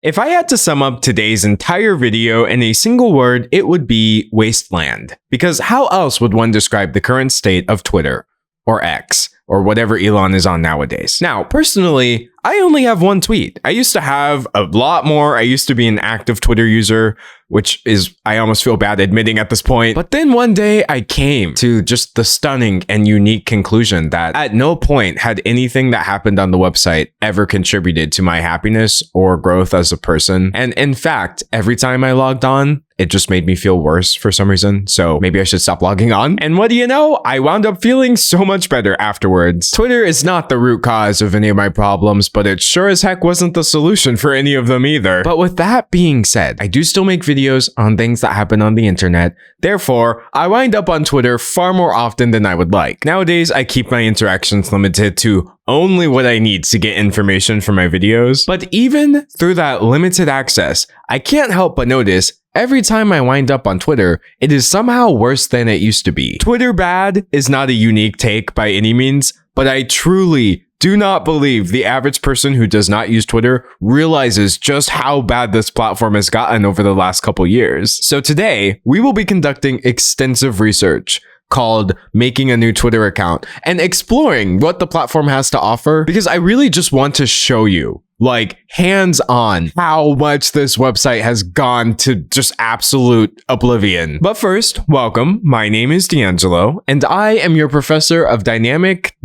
If I had to sum up today's entire video in a single word, it would be wasteland. Because how else would one describe the current state of Twitter, or X, or whatever Elon is on nowadays? Now, personally, I only have one tweet. I used to have a lot more. I used to be an active Twitter user, which is, I almost feel bad admitting at this point. But then one day I came to just the stunning and unique conclusion that at no point had anything that happened on the website ever contributed to my happiness or growth as a person. And in fact, every time I logged on, it just made me feel worse for some reason. So maybe I should stop logging on. And what do you know? I wound up feeling so much better afterwards. Twitter is not the root cause of any of my problems, but it sure as heck wasn't the solution for any of them either. But with that being said, I do still make videos on things that happen on the internet. Therefore, I wind up on Twitter far more often than I would like. Nowadays, I keep my interactions limited to only what I need to get information for my videos. But even through that limited access, I can't help but notice every time I wind up on Twitter, it is somehow worse than it used to be. Twitter bad is not a unique take by any means, but I truly do not believe the average person who does not use Twitter realizes just how bad this platform has gotten over the last couple years. So today, we will be conducting extensive research called Making a New Twitter Account and exploring what the platform has to offer, because I really just want to show you, like, hands-on, how much this website has gone to just absolute oblivion. But first, welcome. My name is D'Angelo, and I am your professor of dynamic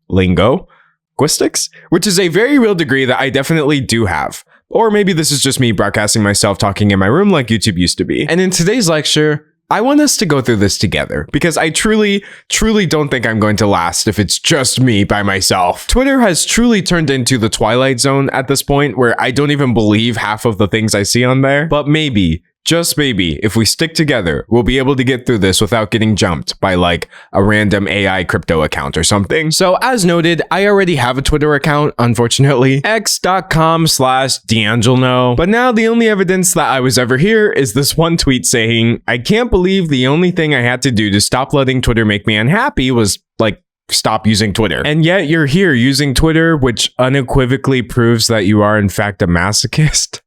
linguistics, which is a very real degree that I definitely do have. Or maybe this is just me broadcasting myself talking in my room like YouTube used to be. And in today's lecture, I want us to go through this together because I truly don't think I'm going to last if it's just me by myself. Twitter has truly turned into the Twilight Zone at this point where I don't even believe half of the things I see on there. But maybe, just maybe, if we stick together, we'll be able to get through this without getting jumped by like a random AI crypto account or something. So as noted, I already have a Twitter account, unfortunately, x.com/D'Angelo. But now the only evidence that I was ever here is this one tweet saying, I can't believe the only thing I had to do to stop letting Twitter make me unhappy was like, stop using Twitter. And yet you're here using Twitter, which unequivocally proves that you are in fact a masochist.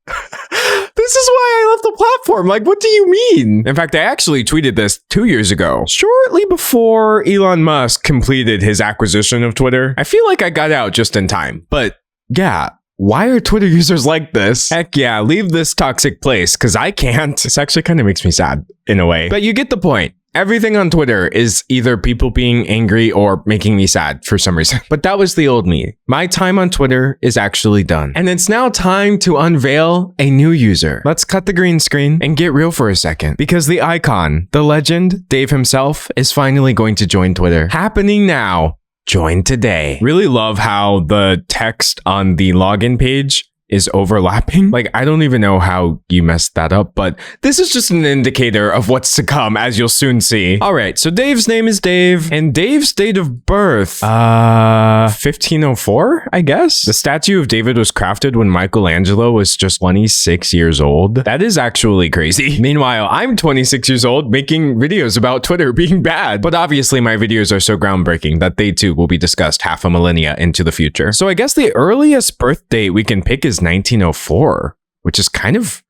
This is why I left the platform. Like, what do you mean? In fact, I actually tweeted this 2 years ago, shortly before Elon Musk completed his acquisition of Twitter. I feel like I got out just in time, but yeah. Why are Twitter users like this? Heck yeah, leave this toxic place, because I can't. This actually kind of makes me sad in a way. But you get the point. Everything on Twitter is either people being angry or making me sad for some reason. But that was the old me. My time on Twitter is actually done. And it's now time to unveil a new user. Let's cut the green screen and get real for a second. Because the icon, the legend, Dave himself, is finally going to join Twitter. Happening now. Join today. Really love how the text on the login page is overlapping. Like, I don't even know how you messed that up, but this is just an indicator of what's to come, as you'll soon see. All right, so Dave's name is Dave, and Dave's date of birth, 1504, I guess? The statue of David was crafted when Michelangelo was just 26 years old. That is actually crazy. Meanwhile, I'm 26 years old making videos about Twitter being bad, but obviously my videos are so groundbreaking that they too will be discussed half a millennia into the future. So I guess the earliest birth date we can pick is 1904, which is kind of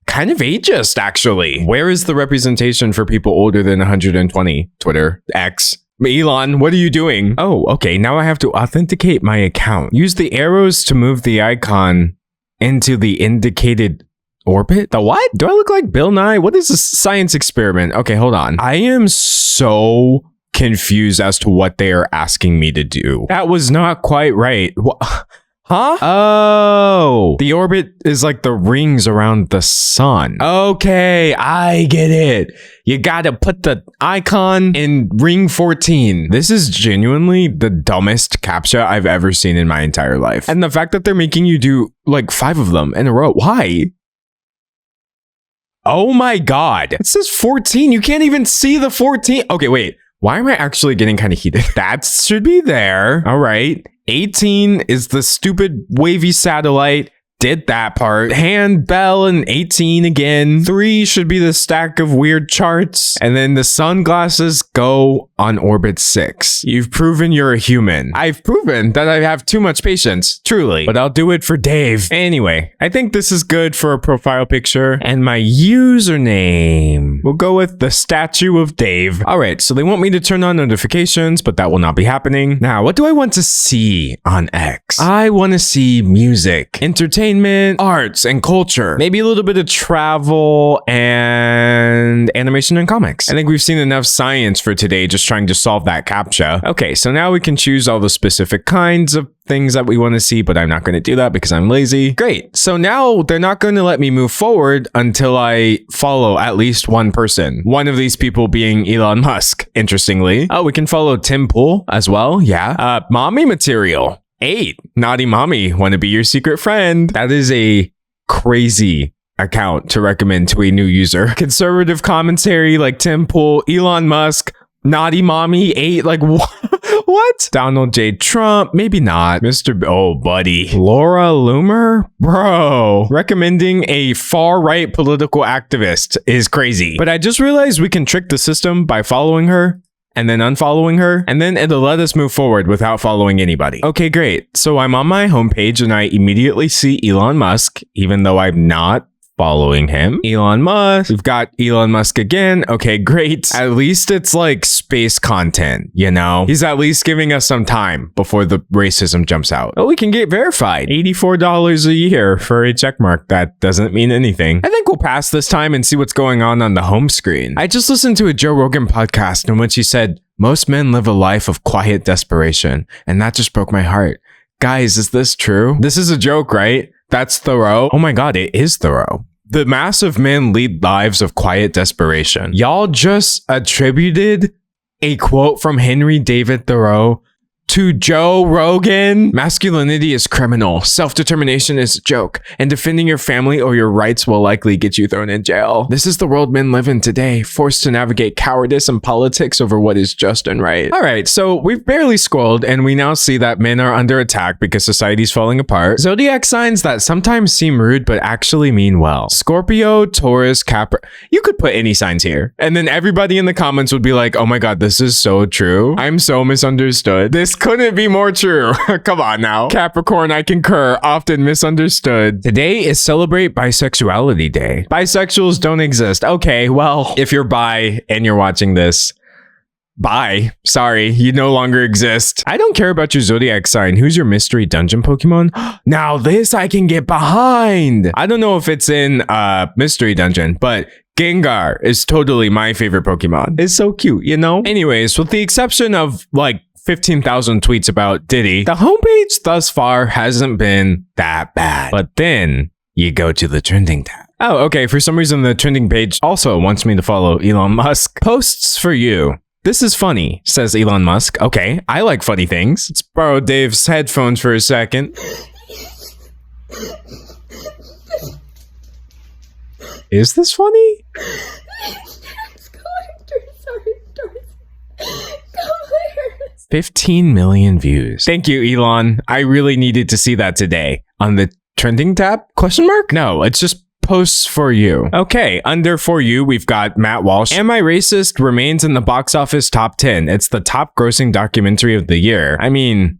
ageist, actually. Where is the representation for people older than 120? Twitter, X. Elon, what are you doing? Oh, okay, now I have to authenticate my account. Use the arrows to move the icon into the indicated orbit? The what? Do I look like Bill Nye? What is this science experiment? Okay, hold on. I am so confused as to what they are asking me to do. That was not quite right. Huh? Oh, the orbit is like the rings around the sun. Okay, I get it. You gotta put the icon in ring 14. This is genuinely the dumbest CAPTCHA I've ever seen in my entire life. And the fact that they're making you do like 5 of them in a row. Why? Oh my God. It says 14. You can't even see the 14. Okay, wait. Why am I actually getting kind of heated? That should be there. All right. 18 is the stupid wavy satellite. did that part. Handbell and 18 again. 3 should be the stack of weird charts. And then the sunglasses go on orbit 6. You've proven you're a human. I've proven that I have too much patience, truly. But I'll do it for Dave. Anyway, I think this is good for a profile picture. And my username, we'll go with the statue of Dave. All right, so they want me to turn on notifications, but that will not be happening. Now, what do I want to see on X? I want to see music, entertainment, arts, and culture. Maybe a little bit of travel and animation and comics. I think we've seen enough science for today, just trying to solve that CAPTCHA. Okay, so now we can choose all the specific kinds of things that we want to see, but I'm not going to do that because I'm lazy. Great. So now they're not going to let me move forward until I follow at least one person. One of these people being Elon Musk, interestingly. Oh, we can follow Tim Pool as well. Yeah. Mommy material. 8. Naughty mommy. Want to be your secret friend. That is a crazy account to recommend to a new user. Conservative commentary like Tim Pool, Elon Musk, Naughty mommy 8. Like what? Donald J. Trump? Maybe not. Mr. Oh, buddy. Laura Loomer? Bro. Recommending a far-right political activist is crazy. But I just realized we can trick the system by following her and then unfollowing her, and then it'll let us move forward without following anybody. Okay, great. So I'm on my homepage and I immediately see Elon Musk, even though I'm not following him. Elon Musk. We've got Elon Musk again. Okay, great. At least it's like space content, you know? He's at least giving us some time before the racism jumps out. Oh, we can get verified. $84 a year for a checkmark. That doesn't mean anything. I think we'll pass this time and see what's going on the home screen. I just listened to a Joe Rogan podcast in which he said, most men live a life of quiet desperation. And that just broke my heart. Guys, is this true? This is a joke, right? That's Thoreau. Oh my God, it is Thoreau. The mass of men lead lives of quiet desperation. Y'all just attributed a quote from Henry David Thoreau to Joe Rogan. Masculinity is criminal. Self-determination is a joke. And defending your family or your rights will likely get you thrown in jail. This is the world men live in today, forced to navigate cowardice and politics over what is just and right. All right, so we've barely scrolled and we now see that men are under attack because society's falling apart. Zodiac signs that sometimes seem rude but actually mean well. Scorpio, Taurus, Capra. You could put any signs here. And then everybody in the comments would be like, oh my God, this is so true. I'm so misunderstood. This couldn't be more true. Come on now. Capricorn, I concur. Often misunderstood. Today is Celebrate Bisexuality Day. Bisexuals don't exist. Okay, well, if you're bi and you're watching this, bye. Sorry, you no longer exist. I don't care about your zodiac sign. Who's your mystery dungeon Pokemon? Now this I can get behind. I don't know if it's in mystery dungeon, but Gengar is totally my favorite Pokemon. It's so cute, you know? Anyways, with the exception of like 15,000 tweets about Diddy, the homepage thus far hasn't been that bad. But then you go to the trending tab. Oh, okay. For some reason, the trending page also wants me to follow Elon Musk. Posts for you. This is funny, says Elon Musk. Okay, I like funny things. Let's borrow Dave's headphones for a second. Is this funny? 15 million views. Thank you, Elon. I really needed to see that today. On the trending tab? Question mark? No, it's just posts for you. Okay, under for you, we've got Matt Walsh. Am I Racist remains in the box office top 10. It's the top grossing documentary of the year. I mean,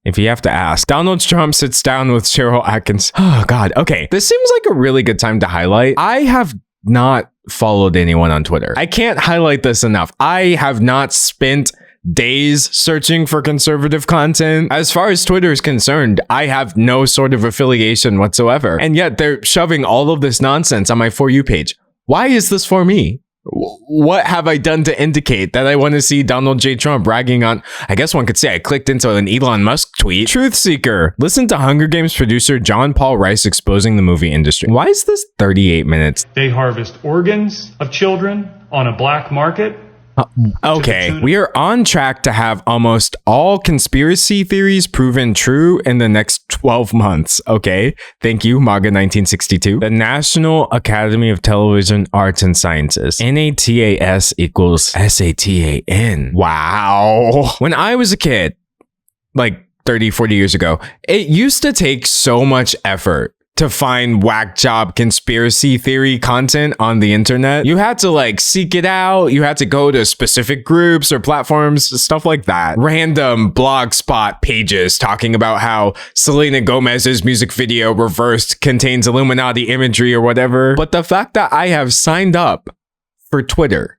if you have to ask. Donald Trump sits down with Cheryl Atkins. Oh God, okay. This seems like a really good time to highlight. I have not followed anyone on Twitter. I can't highlight this enough. I have not spent days searching for conservative content. As far as Twitter is concerned, I have no sort of affiliation whatsoever. And yet they're shoving all of this nonsense on my For You page. Why is this for me? What have I done to indicate that I want to see Donald J. Trump bragging on? I guess one could say I clicked into an Elon Musk tweet. Truth Seeker. Listen to Hunger Games producer John Paul Rice exposing the movie industry. Why is this 38 minutes? They harvest organs of children on a black market. Okay, we are on track to have almost all conspiracy theories proven true in the next 12 months. Okay, thank you, MAGA 1962. The National Academy of Television Arts and Sciences. NATAS equals SATAN. Wow. When I was a kid, like 30, 40 years ago, it used to take so much effort to find whack job conspiracy theory content on the internet. You had to like seek it out. You had to go to specific groups or platforms, stuff like that. Random blogspot pages talking about how Selena Gomez's music video Reversed contains Illuminati imagery or whatever. But the fact that I have signed up for Twitter,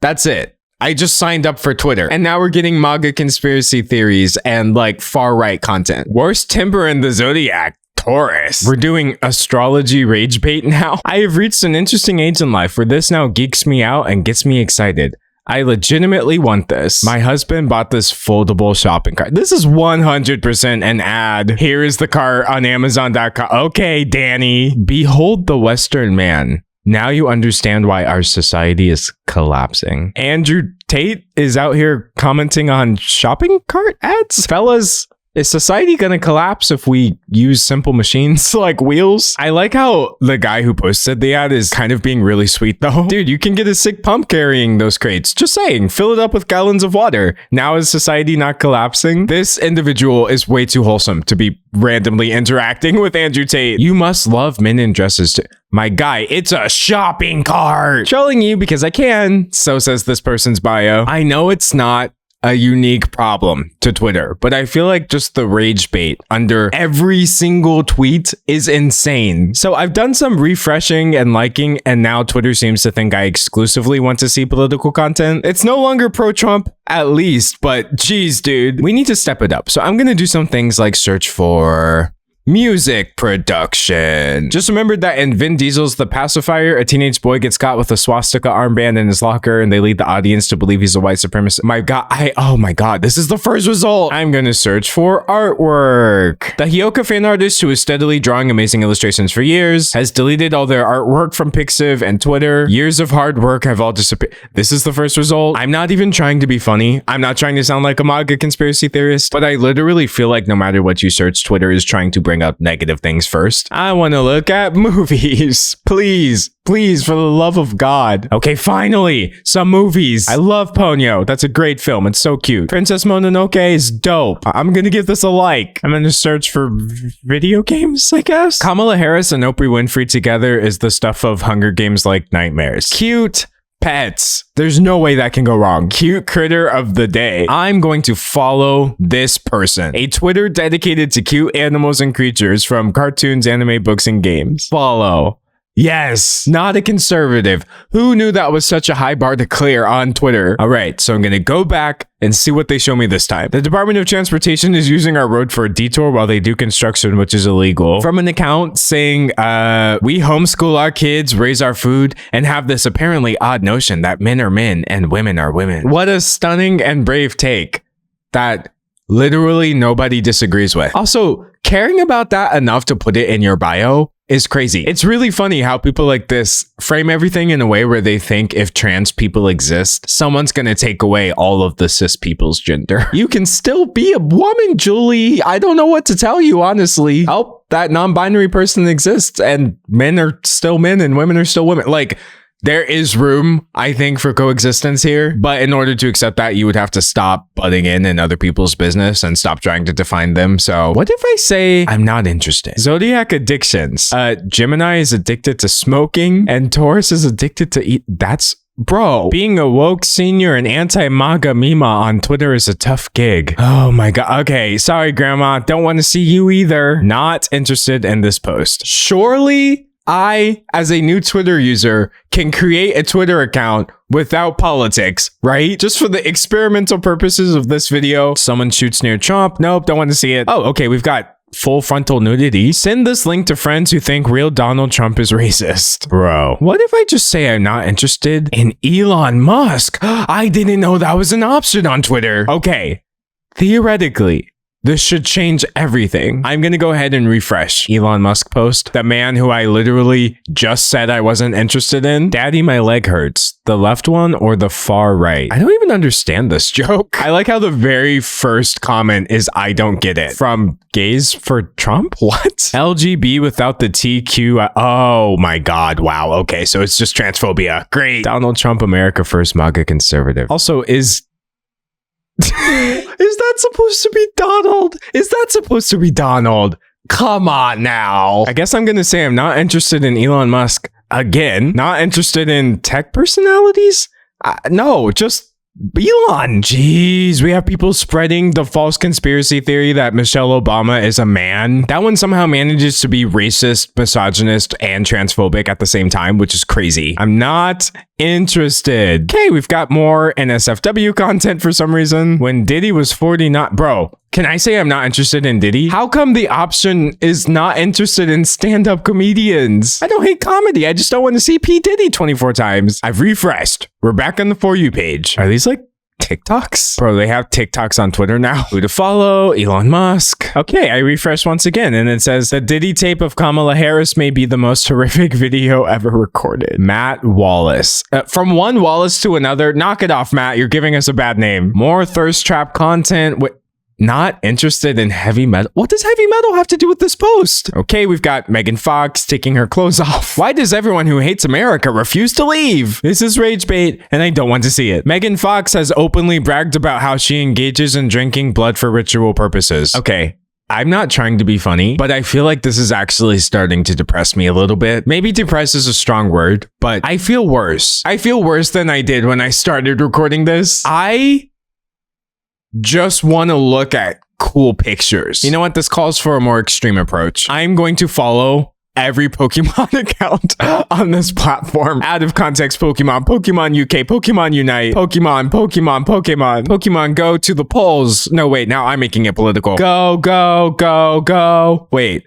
that's it. I just signed up for Twitter and now we're getting MAGA conspiracy theories and like far right content. Worst timber in the zodiac. Taurus. We're doing astrology rage bait now. I have reached an interesting age in life where this now geeks me out and gets me excited. I legitimately want this. My husband bought this foldable shopping cart. This is 100% an ad. Here is the cart on Amazon.com. Okay, Danny. Behold the Western man. Now you understand why our society is collapsing. Andrew Tate is out here commenting on shopping cart ads. Fellas, is society gonna collapse if we use simple machines like wheels? I like how the guy who posted the ad is kind of being really sweet though. Dude, you can get a sick pump carrying those crates. Just saying, fill it up with gallons of water. Now is society not collapsing? This individual is way too wholesome to be randomly interacting with Andrew Tate. You must love men in dresses too. My guy, it's a shopping cart. Trolling you because I can, so says this person's bio. I know it's not a unique problem to Twitter, but I feel like just the rage bait under every single tweet is insane. So I've done some refreshing and liking, and now Twitter seems to think I exclusively want to see political content. It's no longer pro-Trump, at least, but geez, dude, we need to step it up. So I'm gonna do some things like search for music production. Just remembered that in Vin Diesel's The Pacifier, a teenage boy gets caught with a swastika armband in his locker and they lead the audience to believe he's a white supremacist. Oh my god, this is the first result. I'm gonna search for artwork. The Hyoka fan artist, who is steadily drawing amazing illustrations for years, has deleted all their artwork from Pixiv and Twitter. Years of hard work have all disappeared. This is the first result. I'm not even trying to be funny. I'm not trying to sound like a MAGA conspiracy theorist, but I literally feel like no matter what you search, Twitter is trying to bring up negative things first. I want to look at movies. Please, for the love of God. Okay, finally, some movies. I love Ponyo. That's a great film. It's so cute. Princess Mononoke is dope. I'm gonna give this a like. I'm gonna search for video games, I guess. Kamala Harris and Oprah Winfrey together is the stuff of Hunger Games like nightmares. Cute pets. There's no way that can go wrong. Cute critter of the day. I'm going to follow this person. A Twitter dedicated to cute animals and creatures from cartoons, anime, books, and games. Follow. Yes, not a conservative. Who knew that was such a high bar to clear on Twitter? All right, so I'm going to go back and see what they show me this time. The Department of Transportation is using our road for a detour while they do construction, which is illegal. From an account saying, we homeschool our kids, raise our food, and have this apparently odd notion that men are men and women are women. What a stunning and brave take that literally nobody disagrees with. Also, caring about that enough to put it in your bio is crazy. It's really funny how people like this frame everything in a way where they think if trans people exist, someone's gonna take away all of the cis people's gender. You can still be a woman, Julie. I don't know what to tell you, honestly. Oh, that non-binary person exists and men are still men and women are still women. Like, there is room, I think, for coexistence here. But in order to accept that, you would have to stop butting in other people's business and stop trying to define them. So what if I say I'm not interested? Zodiac addictions. Gemini is addicted to smoking and Taurus is addicted to eat. That's... Bro, being a woke senior and anti-MAGA Mima on Twitter is a tough gig. Oh my god. Okay, sorry, Grandma. Don't want to see you either. Not interested in this post. Surely I, as a new Twitter user, can create a Twitter account without politics, right? Just for the experimental purposes of this video. Someone shoots near Trump. Nope, don't want to see it. Oh, okay, we've got full frontal nudity. Send this link to friends who think real Donald Trump is racist. Bro, what if I just say I'm not interested in Elon Musk? I didn't know that was an option on Twitter. Okay, theoretically, this should change everything. I'm gonna go ahead and refresh Elon Musk post. The man who I literally just said I wasn't interested in. Daddy, my leg hurts. The left one or the far right? I don't even understand this joke. I like how the very first comment is I don't get it. From gays for Trump? What? LGB without the TQ. Oh my god. Wow. Okay, so it's just transphobia. Great. Donald Trump, America First, MAGA conservative. Also, is that supposed to be Donald? Is that supposed to be Donald? Come on now. I guess I'm gonna say I'm not interested in Elon Musk again. Not interested in tech personalities? No, just Elon. Jeez, we have people spreading the false conspiracy theory that Michelle Obama is a man. That one somehow manages to be racist, misogynist, and transphobic at the same time, which is crazy. I'm not interested. Okay, we've got more NSFW content for some reason. When Diddy was 40, bro, can I say I'm not interested in Diddy? How come the option is not interested in stand-up comedians? I don't hate comedy. I just don't want to see P. Diddy 24 times. I've refreshed. We're back on the For You page. Are these like TikToks? Bro, they have TikToks on Twitter now. Who to follow? Elon Musk. Okay, I refresh once again and it says the Diddy tape of Kamala Harris may be the most horrific video ever recorded. Matt Wallace. From one Wallace to another, knock it off, Matt. You're giving us a bad name. More thirst trap content. Not interested in heavy metal. What does heavy metal have to do with this post? Okay, we've got Megan Fox taking her clothes off. Why does everyone who hates America refuse to leave? This is rage bait, and I don't want to see it. Megan Fox has openly bragged about how she engages in drinking blood for ritual purposes. Okay, I'm not trying to be funny, but I feel like this is actually starting to depress me a little bit. Maybe depress is a strong word, but I feel worse. I feel worse than I did when I started recording this. I just want to look at cool pictures. You know what? This calls for a more extreme approach. I'm going to follow every Pokemon account on this platform. Out of context Pokemon, Pokemon UK, Pokemon Unite, Pokemon Go to the polls. No, wait, now I'm making it political. Go, go, go, go. Wait,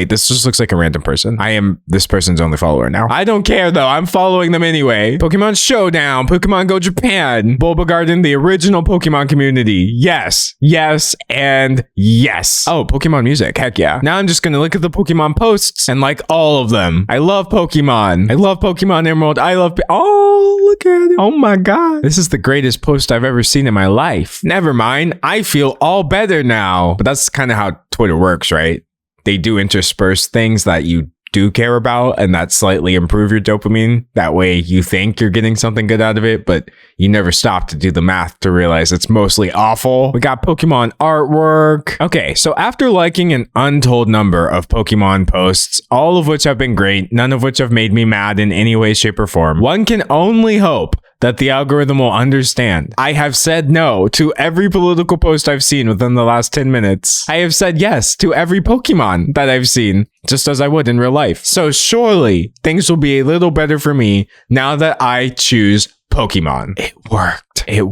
this just looks like a random person. I am this person's only follower now. I don't care though, I'm following them anyway. Pokemon Showdown, Pokemon Go Japan, Bulba Garden, the original Pokemon community. Yes, yes, and yes. Oh, Pokemon music, heck yeah. Now I'm just gonna look at the Pokemon posts and like all of them. I love Pokemon. I love Pokemon Emerald. Oh, look at it. Oh my God. This is the greatest post I've ever seen in my life. Never mind, I feel all better now. But that's kind of how Twitter works, right? They do intersperse things that you do care about and that slightly improve your dopamine. That way you think you're getting something good out of it, but you never stop to do the math to realize it's mostly awful. We got Pokemon artwork. Okay, so after liking an untold number of Pokemon posts, all of which have been great, none of which have made me mad in any way, shape, or form, one can only hope that the algorithm will understand. I have said no to every political post I've seen within the last 10 minutes. I have said yes to every Pokemon that I've seen, just as I would in real life. So surely things will be a little better for me now that I choose Pokemon. It worked. It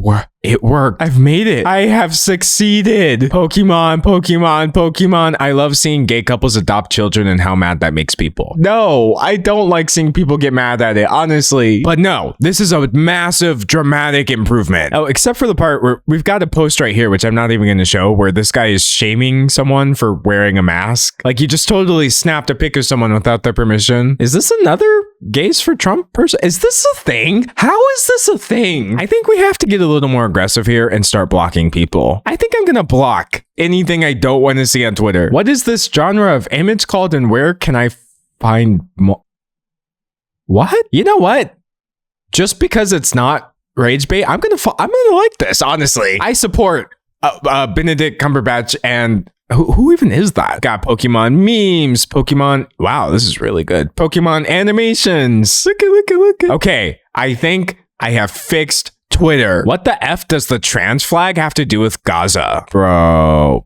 worked. I've made it. I have succeeded. Pokemon. I love seeing gay couples adopt children and how mad that makes people. No, I don't like seeing people get mad at it, honestly. But no, this is a massive, dramatic improvement. Oh, except for the part where we've got a post right here, which I'm not even going to show, where this guy is shaming someone for wearing a mask. Like, he just totally snapped a pic of someone without their permission. Is this another gays for Trump person? Is this a thing? How is this a thing? I think we have to get a little more aggressive here and start blocking people. I think I'm gonna block anything I don't want to see on Twitter. What is this genre of image called and where can I find more? What? You know what? Just because it's not rage bait, I'm gonna like this, honestly. I support Benedict Cumberbatch and who even is that? Got Pokemon memes, Pokemon. Wow, this is really good. Pokemon animations. Look at. Okay, I think I have fixed Twitter. What the F does the trans flag have to do with Gaza? Bro.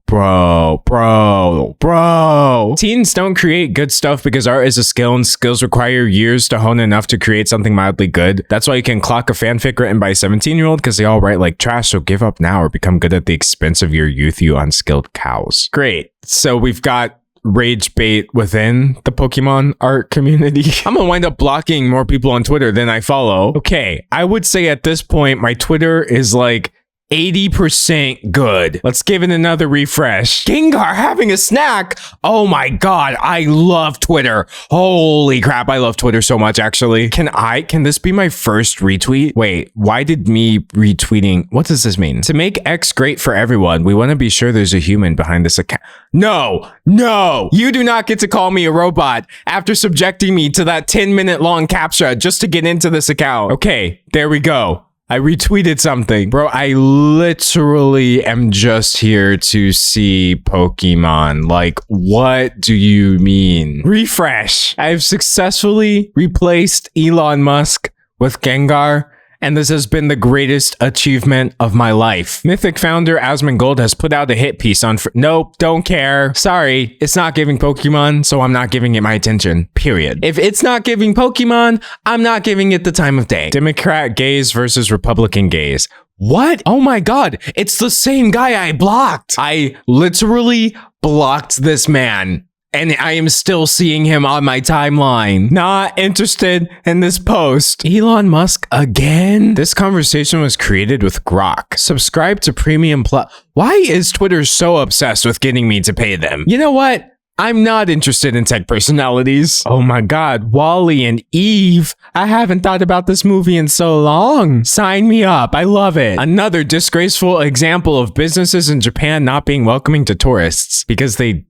Teens don't create good stuff because art is a skill and skills require years to hone enough to create something mildly good. That's why you can clock a fanfic written by a 17-year-old because they all write like trash, so give up now or become good at the expense of your youth, you unskilled cows. Great. So we've got rage bait within the Pokemon art community. I'm gonna wind up blocking more people on Twitter than I follow. Okay, I would say at this point, my Twitter is like 80% good. Let's give it another refresh. Gengar having a snack. Oh my God, I love Twitter. Holy crap, I love Twitter so much, actually. Can this be my first retweet? Wait, why did me retweeting? What does this mean? To make X great for everyone, we want to be sure there's a human behind this account. No, you do not get to call me a robot after subjecting me to that 10-minute long CAPTCHA just to get into this account. Okay, there we go. I retweeted something. Bro, I literally am just here to see Pokemon. Like, what do you mean? Refresh. I've successfully replaced Elon Musk with Gengar, and this has been the greatest achievement of my life. Mythic founder Asmongold has put out a hit piece on... Nope, don't care. Sorry, it's not giving Pokemon, so I'm not giving it my attention. Period. If it's not giving Pokemon, I'm not giving it the time of day. Democrat gays versus Republican gays. What? Oh my god, it's the same guy I blocked. I literally blocked this man, and I am still seeing him on my timeline. Not interested in this post. Elon Musk again? This conversation was created with Grok. Subscribe to Premium Plus. Why is Twitter so obsessed with getting me to pay them? You know what? I'm not interested in tech personalities. Oh my god, Wall-E and Eve. I haven't thought about this movie in so long. Sign me up. I love it. Another disgraceful example of businesses in Japan not being welcoming to tourists because they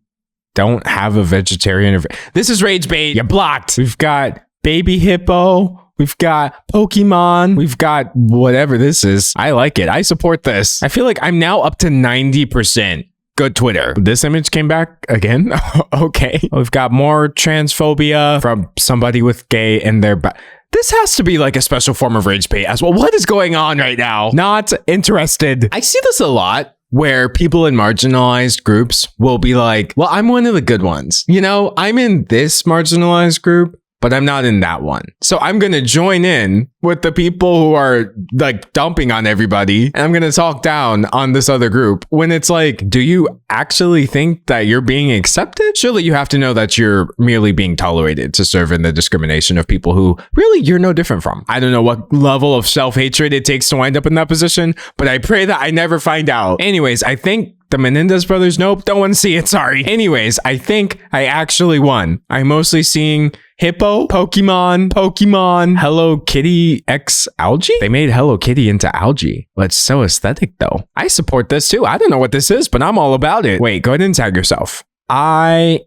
don't have a vegetarian. This is rage bait. You're blocked. We've got Baby Hippo. We've got Pokemon. We've got whatever this is. I like it. I support this. I feel like I'm now up to 90% good Twitter. This image came back again. Okay. We've got more transphobia from somebody with gay in their back. This has to be like a special form of rage bait as well. What is going on right now? Not interested. I see this a lot, where people in marginalized groups will be like, well, I'm one of the good ones. You know, I'm in this marginalized group, but I'm not in that one. So I'm going to join in with the people who are like dumping on everybody. And I'm going to talk down on this other group when it's like, do you actually think that you're being accepted? Surely you have to know that you're merely being tolerated to serve in the discrimination of people who really you're no different from. I don't know what level of self-hatred it takes to wind up in that position, but I pray that I never find out. Anyways, I think the Menendez brothers, nope, don't want to see it, sorry. Anyways, I think I actually won. I'm mostly seeing Hippo, Pokemon, Hello Kitty X algae? They made Hello Kitty into algae. Well, it's so aesthetic though. I support this too. I don't know what this is, but I'm all about it. Wait, go ahead and tag yourself. I'm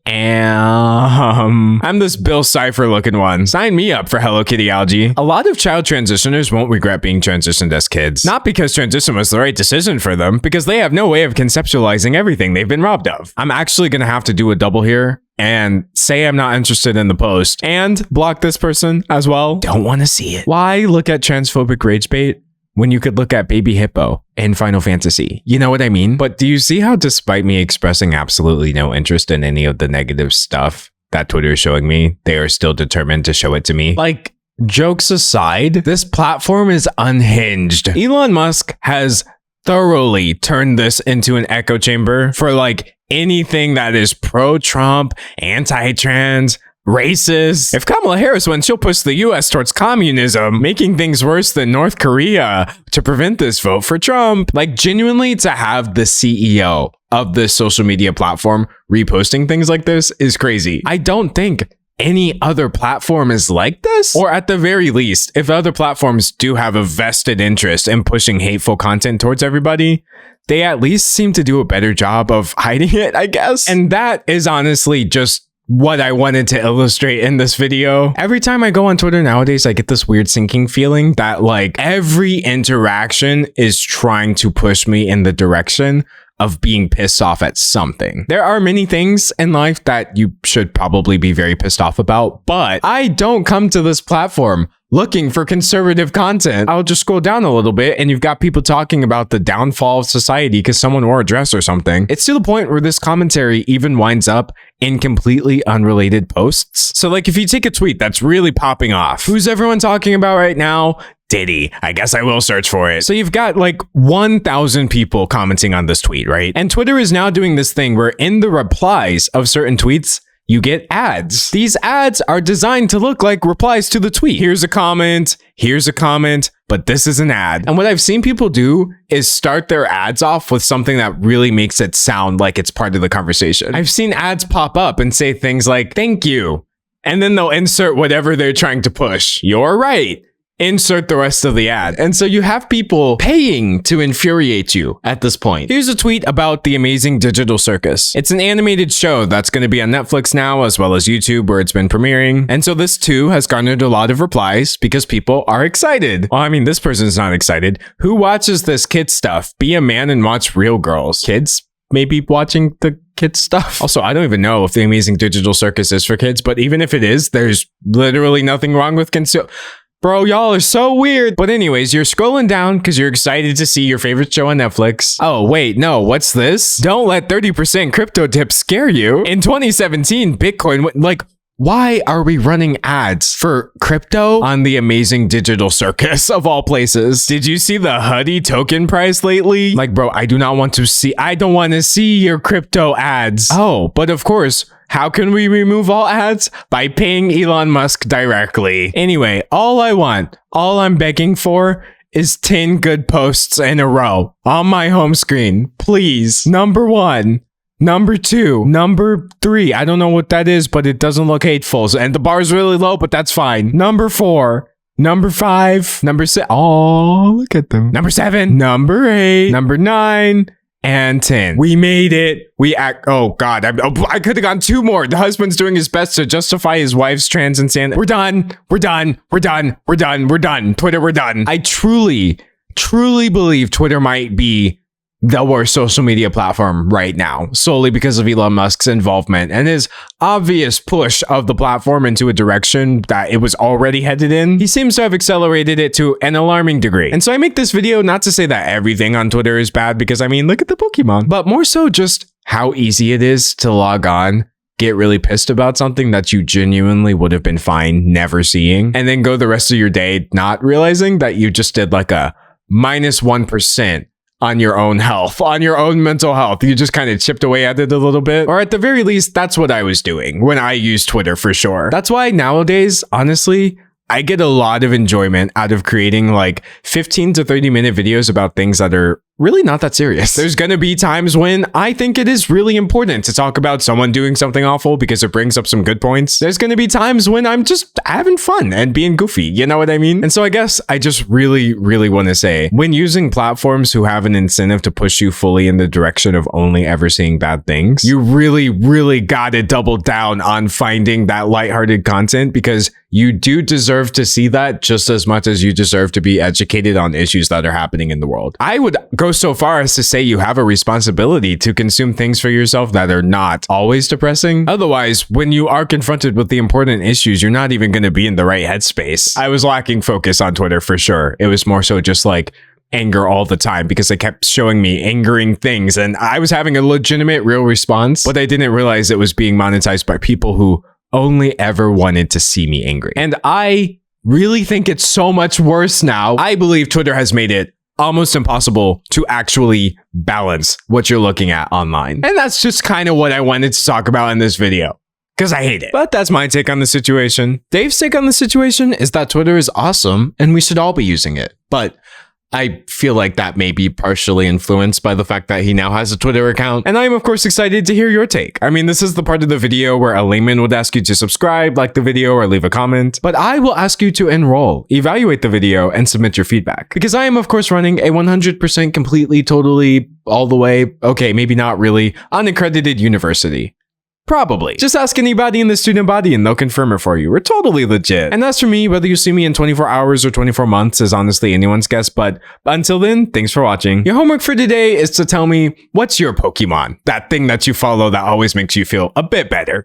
this Bill Cipher looking one. Sign me up for Hello Kitty algae. A lot of child transitioners won't regret being transitioned as kids. Not because transition was the right decision for them, because they have no way of conceptualizing everything they've been robbed of. I'm actually gonna have to do a double here and say I'm not interested in the post and block this person as well. Don't want to see it. Why look at transphobic rage bait when you could look at Baby Hippo in Final Fantasy? You know what I mean? But do you see how, despite me expressing absolutely no interest in any of the negative stuff that Twitter is showing me, they are still determined to show it to me? Like, jokes aside, this platform is unhinged. Elon Musk has thoroughly turned this into an echo chamber for like anything that is pro-Trump, anti-trans, racist. If Kamala Harris wins, she'll push the US towards communism, making things worse than North Korea to prevent this vote for Trump. Like, genuinely, to have the CEO of this social media platform reposting things like this is crazy. I don't think any other platform is like this, or at the very least, if other platforms do have a vested interest in pushing hateful content towards everybody, they at least seem to do a better job of hiding it, I guess. And that is honestly just what I wanted to illustrate in this video. Every time I go on Twitter nowadays, I get this weird sinking feeling that like every interaction is trying to push me in the direction of being pissed off at something. There are many things in life that you should probably be very pissed off about, but I don't come to this platform looking for conservative content. I'll just scroll down a little bit and you've got people talking about the downfall of society because someone wore a dress or something. It's to the point where this commentary even winds up in completely unrelated posts. So like if you take a tweet that's really popping off, who's everyone talking about right now? Diddy. I guess I will search for it. So you've got like 1,000 people commenting on this tweet, right? And Twitter is now doing this thing where in the replies of certain tweets, you get ads. These ads are designed to look like replies to the tweet. Here's a comment, but this is an ad. And what I've seen people do is start their ads off with something that really makes it sound like it's part of the conversation. I've seen ads pop up and say things like, thank you. And then they'll insert whatever they're trying to push. You're right. insert the rest of the ad. And so you have people paying to infuriate you at this point. Here's a tweet about the amazing digital circus. It's an animated show that's going to be on Netflix now, as well as YouTube, where it's been premiering. And so this too has garnered a lot of replies because people are excited. Well, I mean, this person's not excited. Who watches this kid stuff? Be a man and watch Real Girls. Kids maybe watching the kids stuff. Also, I don't even know if the amazing digital circus is for kids, but even if it is, there's literally nothing wrong with Bro, y'all are so weird. But anyways, you're scrolling down because you're excited to see your favorite show on Netflix. Oh, wait, no, what's this? Don't let 30% crypto tips scare you. In 2017, Bitcoin, why are we running ads for crypto on the amazing digital circus of all places? Did you see the hoodie token price lately? Bro, I don't want to see your crypto ads. Oh, but of course, how can we remove all ads? By paying Elon Musk directly. Anyway, all I'm begging for is 10 good posts in a row on my home screen. Please. Number 1. Number 2. Number 3. I don't know what that is, but it doesn't look hateful. And the bar is really low, but that's fine. Number 4. Number 5. Number 6. Oh, look at them. Number 7. Number 8. Number 9. And 10. We made it. Oh God, I could have gone 2 more. The husband's doing his best to justify his wife's trans insanity. We're done. Twitter, we're done. I truly believe Twitter might be the worst social media platform right now, solely because of Elon Musk's involvement and his obvious push of the platform into a direction that it was already headed in. He seems to have accelerated it to an alarming degree. And so I make this video not to say that everything on Twitter is bad, because I mean, look at the Pokemon, but more so just how easy it is to log on, get really pissed about something that you genuinely would have been fine never seeing, and then go the rest of your day not realizing that you just did like a -1% on your own health, on your own mental health. You just kind of chipped away at it a little bit. Or at the very least, that's what I was doing when I used Twitter, for sure. That's why nowadays, honestly, I get a lot of enjoyment out of creating like 15 to 30 minute videos about things that are really not that serious. There's gonna be times when I think it is really important to talk about someone doing something awful because it brings up some good points. There's gonna be times when I'm just having fun and being goofy, you know what I mean? And so I guess I just really want to say, when using platforms who have an incentive to push you fully in the direction of only ever seeing bad things, you really gotta double down on finding that lighthearted content, because you do deserve to see that just as much as you deserve to be educated on issues that are happening in the world. I would go so far as to say you have a responsibility to consume things for yourself that are not always depressing. Otherwise, when you are confronted with the important issues, you're not even going to be in the right headspace. I was lacking focus on Twitter for sure. It was more so just like anger all the time, because they kept showing me angering things and I was having a legitimate real response, but I didn't realize it was being monetized by people who only ever wanted to see me angry. And I really think it's so much worse now. I believe Twitter has made it almost impossible to actually balance what you're looking at online. And that's just kind of what I wanted to talk about in this video, because I hate it. But that's my take on the situation. Dave's take on the situation is that Twitter is awesome and we should all be using it. But I feel like that may be partially influenced by the fact that he now has a Twitter account. And I am, of course, excited to hear your take. I mean, this is the part of the video where a layman would ask you to subscribe, like the video, or leave a comment. But I will ask you to enroll, evaluate the video, and submit your feedback. Because I am, of course, running a 100% completely, totally, all the way, okay, maybe not really, unaccredited university. Probably. Just ask anybody in the student body and they'll confirm it for you. We're totally legit. And as for me, whether you see me in 24 hours or 24 months is honestly anyone's guess. But until then, thanks for watching. Your homework for today is to tell me, what's your Pokemon? That thing that you follow that always makes you feel a bit better.